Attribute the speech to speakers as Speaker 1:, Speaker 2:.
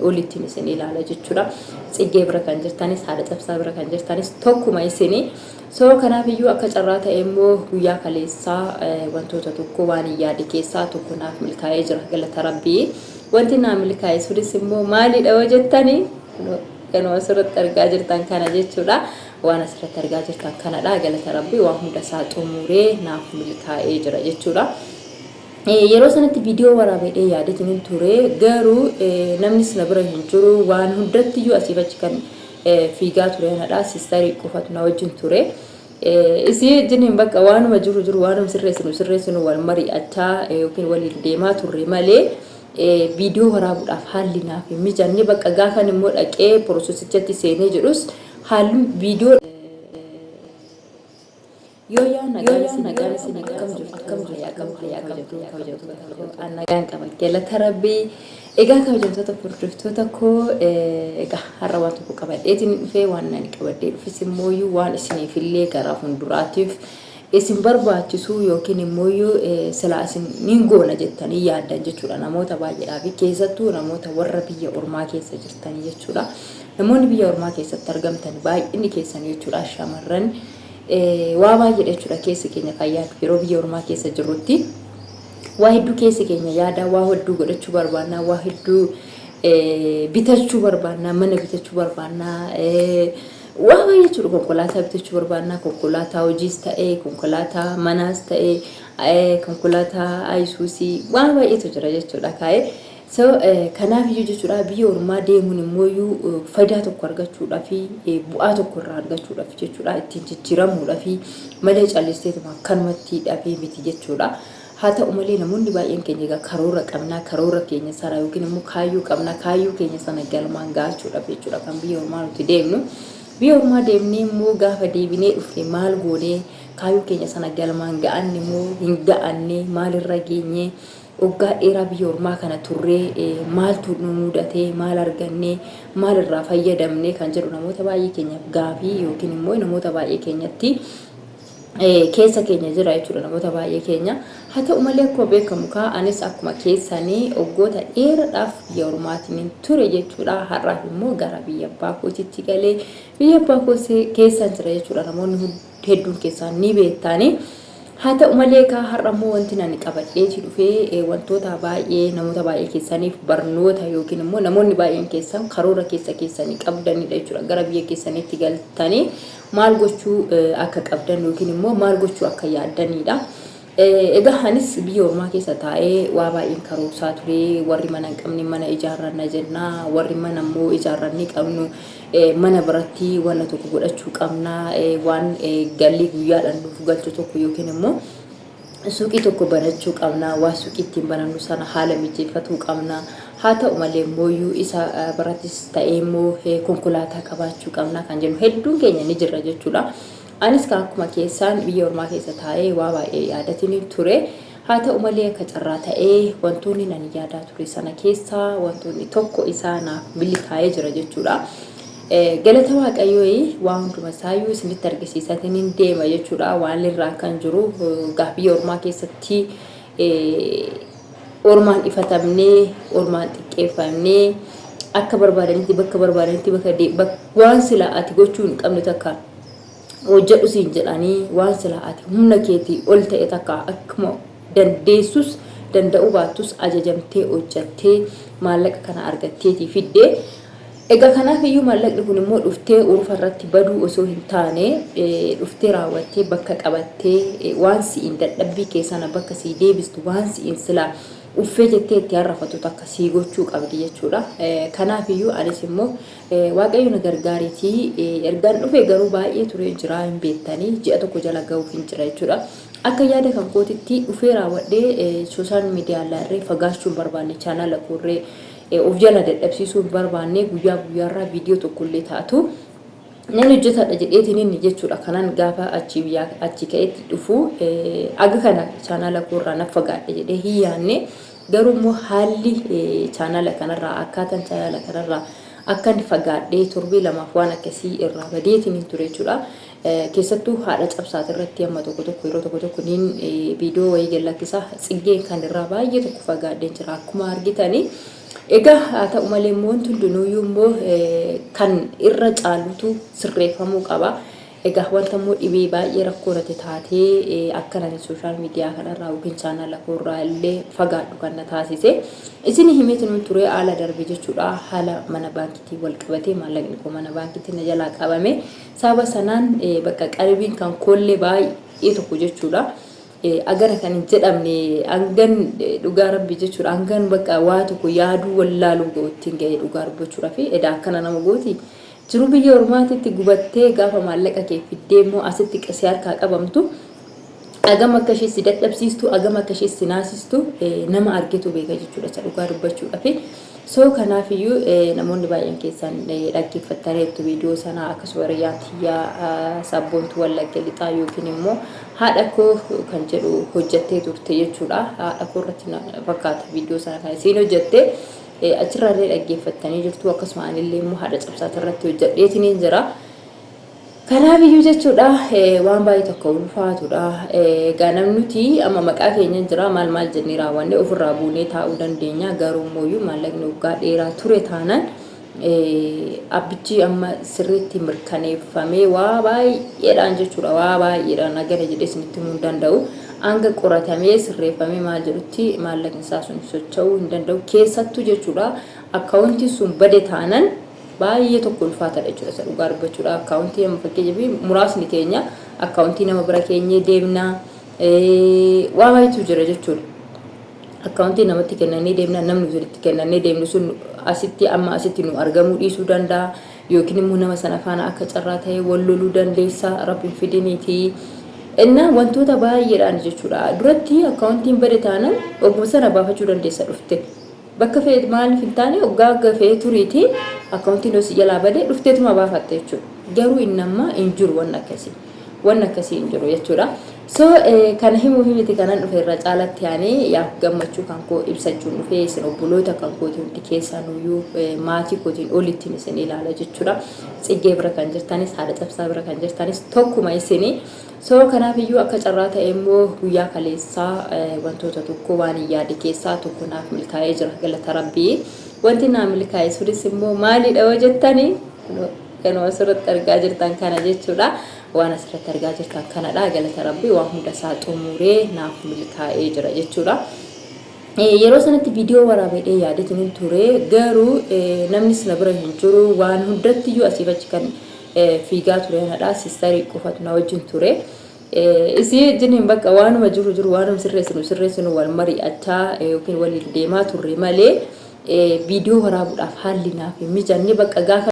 Speaker 1: oliitiin oliitiin isin ilaala jechuudha. Tsiggee bira kan jirtanis haadha cabsaa bira kan jirtanis tokkuma isinii. So kanaaf iyyuu akka carraa ta'e immoo guyyaa kaleessaa wantoota tokko waan yaade keessaa tokko naaf milkaa'ee jira galata rabbii. Wanti naaf milkaa'e sunis immoo maalidha yoo jettanii kanuma asirratti argaa jirtan kana jechuudha. Waan asirratti argaa jirtan kanadha galata rabbii waan hunda isaa xumuree naaf milkaa'ee jira jechuudha. Yeroo sanatti viidiyoo waraabee yaadatiin ture garuu namni sina bira hin jiru waan hundatti iyyuu asiif achi kan fiigaa ture anadha sistarii qofatu na wajjin ture. Isii jiniin bakka waanuma jiru waanuma sirreessinu wal mari'achaa yookiin waliin deemaa turre malee viidiyoo waraabuudhaaf haalli naaf hin mijanne bakka gaafan immoo dhaqee piroosesichatti seenee jedhus haalli viidiyoo yoo yaa nagaan isin akkam jirtu nagaan qaba galata rabbii. Egaa kabajamtoota hordoftoota koo egaa har'a waan tokko qabadheetiin dhufee waan nani qabadhee dhufis immoo waan isiniifillee gara fuulduraatiif isin barbaachisu yookiin immoo silaa isin niin goona jettanii yaaddan jechuudha. Namoota baay'eedhaaf keessattuu namoota warra biyya ormaa keessa jirtanii jechuudha. Namoonni biyya ormaa keessatti argamtan baay'inni keessan jechuudha shamarran waa baay'ee jechuudha keessi keenya kan yaadu yeroo biyya ormaa keessa jirrutti. Waa hedduu keessi keenya yaada waa hedduu godhachuu barbaanna waa hedduu bitachuu barbaanna mana bitachuu barbaanna waa baay'ee jechuudha konkolaataa bitachuu barbaanna konkolaataa hojiis ta'ee konkolaataa manaas ta'ee konkolaataa ayisuusii waa baay'eetu jira jechuudha kaa'ee. So kanaaf iyyuu jechuudha biyya ormaa deemuun immoo faayidaa tokko argachuudhaa fi bu'aa tokko irraa argachuudhaaf jechuudha ittiin jijjiiramuudhaa fi malee callisteetuma kanumatti dhabee miti jechuudha. Haa ta'u malee namoonni baay'een keenya karoora qabnaa karoora keenya sana yookiin immoo kaayyuu qabnaa kaayyuu keenya sana galmaan gaachuudhaaf jechuudha kan biyya ormaa nuti deemnu. Biyya ormaa deemnee immoo gaafa deebinee dhufne maal goonee kaayyuu keenya sana galmaan ga'anne immoo hin ga'anne maalirra geenye waggaa dheeraa biyya ormaa kana turree maaltu nu mudatee maal argannee maalirraa fayyadamne kan jedhu namoota baay'ee keenyaaf gaafii yookiin immoo namoota baay'ee keenyatti keessa keenya jira jechuudha namoota baay'ee keenya. Haa ta'u malee akkuma beekamu anis akkuma keessanii waggoota dheeraadhaaf biyya ormaatiin ture jechuudha. Har'aaf immoo gara biyya abbaa kootiitti galee biyya abbaa koo keessa jira jechuudha. Namoonni hedduun keessaan ni beektanii. Haa ta'u malee har'a immoo wanti nani qabadheeti dhufee wantoota baay'ee namoota baay'ee keessaniif barnoota yookiin immoo namoonni baay'een keessan karoora keessanii qabdanidha jechuudha. Gara biyya keessaniitti galtanii maal gochuu akka qabdan yookiin immoo maal gochuu akka yaaddanidha. Egaa anis biyya ormaa keessa taa'ee waa baay'een karoorsaa ture. Warri mana hin qabne mana ijaarranna jenna warri mana immoo ijaarrannee qabnu mana biratti waan tokko godhachuu qabna waan galii guyyaadhaan nuuf galchu tokko yookiin immoo suuqii tokko banachuu qabna waa suuqii ittiin banannu sana haala mijeeffatuu qabna. Haa ta'u malee immoo isa birattis ta'ee immoo konkolaataa qabaachuu qabna kan jennu hedduun keenya ni jirra jechuudha. Anis akkuma keessaan biyya ormaa keessa taa'ee waa baay'ee yaadatiin ture. Haa ta'u malee akka carraa ta'ee wantoonni nani yaadaa ture sana keessaa wantoonni tokko isaa naaf milkaa'ee jira jechuudha. Galata waaqayyoo waan hunduma isaayyuu isinitti argisiisatiin deema jechuudha. Waan irraa kan jiru biyya ormaa keessatti ormaan ifatamnee ormaan xiqqeeffamnee akka barbaadanitti bakka barbaadanitti waan sila ati gochuu hin qabne takka hojjedhu siin jedhanii waan sila ati humna keetii ol ta'e takka akkuma dandeessus danda'uu baattus ajajamtee hojjattee maallaqa kana argatteetii fiddee. Egaa kanaaf iyyuu maallaqni kun immoo dhuftee urfa irratti baduu osoo hin taane dhuftee raawwattee bakka qabattee waan si'iin dadhabbii keessana bakka sii deebistu waan si'iin sila uffee jettee itti harrafatu takka sii gochuu qabdi jechuudha. Kanaaf iyyuu anis immoo waaqayyo na gargaariitii ergaan dhufe garuu baay'ee ture jira hin beektanii ji'a tokko jala ga'uuf hin jira jechuudha. Akka yaada kan kootitti dhufee raawwadhee sooshaal miidiyaalee fagaachuun barbaanne chaanaala koorree of jala dadhabsiisuun barbaanne guyyaa guyyaarraa viidiyoo tokkollee taatu namni hojjetadha jedheetiin inni jechuudha. Kanaan gaafa achi ka'etti dhufu aga kana chaanaala koorraa na fagaadhe jedhee hin yaanne garuu immoo haalli chaanaala kanarraa akkaataan chaanaala kanarraa akka inni fagaadhee torbee lamaaf waan akkasii irraa badeetiin ture jechuudha. Keessattuu haadha cabsaati irratti amma tokko yeroo tokko niin viidiyoo wayii gallakkisaa tsiggeen kan irraa baay'ee tokko fagaadheen jira akkuma argitanii. Egaa haa ta'u malee immoo wanti hundinuyyuu immoo kan irra caalutu sirreeffamuu qaba. Egaa wanta immoo dhibee baay'ee rakkoo irratti taatee akkanani sooshaal miidiyaa kanarraa yookiin chaanala koorraa illee fagaadhu kan na taasise. Isin himeetu nuti ture haala darbe jechuudha. Haala mana baankiitii wal qabatee maallaqni koo mana baankiitii na jalaa qabame. Sababa sanaan bakka qalbiin kan koollee baay'ee tokko jechuudha. Agara kan hin jedhamne hangan dhugaa rabbi jechuudha. Hangan bakka waa tokko yaaduu wallaaluu ittiin ga'ee dhugaa dubbachuudha fi edaa akkana nama gooti. Jiru biyya ormaatitti gubattee gaafa maallaqa kee fiddee immoo asitti qisee harkaa qabamtu agam akka ishee si dadhabsiistu agam akka ishee si naasistu nama argitu beeka jechuudha dhugaa dubbachuudha fi soo kanaafiyyuu namoonni baay'een keessan dhaggeeffattaniitu viidiyoo sana akkasuma riyaatiyyaa sabboontu wallagge lixaa yookiin immoo haadha koo kan jedhu hojjettee turte jechuudha. Haadha koo irratti fakkaata viidiyoo sana kan isiin hojjettee achirraallee dhaggeeffattanii jirtu akkasuma anillee immoo haadha cabsaata irratti hojjedheetiin jira. Kanaafiyyuu jechuudha waan baay'ee tokko ulfaatudha. Egaa namnuti amma maqaa keenya jira maal jennee raawwanne ofirraa buunee taa'uu dandeenya. Garuu immoo maallaqni waggaa dheeraa ture taanaan abbichi amma sirriitti mirkaneeffamee waa baay'eedhaan jechuudha waa baay'eedhaan agana jedhee isinitti himuu hin danda'u. Anga qoratamee sirreeffamee maal jedhutti maallaqni isaa sun socho'uu hin danda'u keessattuu jechuudha. Akkaawuntii sun bade taanaan baay'ee tokko ulfaataadha jechuudha. Isa dhugaa dubbachuudha. Akkaawuntii amma fakkeenyaaf muraasni keenya akkaawuntii nama bira keenyee deemna waa baay'eetu jira jechuudha. Akkaawuntii namatti kennanii deemna namni walitti kennanii deemnu sun asitti amma asitti nu argamuu dhiisuu danda'a yookiin immoo nama sana faana akka carraa ta'ee wal loluu dandeessa rabbiin fidiniiti. Inna wantoota baay'eedhaan jechuudha. Duratti akkaawuntiin bade taanaan ogummaa sana baafachuu dandeessa dhufte. Bakka fe'et maaliif hin taane oggaa gafee turiiti akkaawuntiin hosi jalaa bade dhufteetuma baafatte jechuudha. Garuu inni amma hin jiru waan akkasii hin jiru jechuudha. So kana himuu himiti kanan dhufe irra caalatti yaanii yaa gammachuu kan koo ibsachuun dhufe isin obboloota kan kooti hundi keessaan iyyuu maatii kootiin olittiin isin ilaala jechuudha. Tsiggee bira kan jirtanis haadha cabsaa bira kan jirtanis tokkuma isinii. So kanaafiyyuu akka carraa ta'e immoo guyyaa kaleessaa wantoota tokko waan yaade keessaa tokko naaf milkaa'ee jira galata rabbii. Wanti naaf milkaa'e sunis immoo maalidha yoo jettanii kanuma asirratti argaa jirtan kana jechuudha. Waan asirratti argaa jirtan kanadha galata rabbii waan hunda isaa xumuree naaf milkaa'ee jira jechuudha. Yeroo sanatti viidiyoo waraabee yaadetiin ture garuu namni sina bira hin jiru waan hundattiyyuu asiif achi kan fiigaa ture anadha sistarii qofatu na wajjin ture. Isii wajjin bakka waanuma jiru waanuma sirreessinu wal mari'achaa yookiin waliin deemaa turre malee viidiyoo waraabuudhaaf haalli naaf hin mijanne bakka gaafa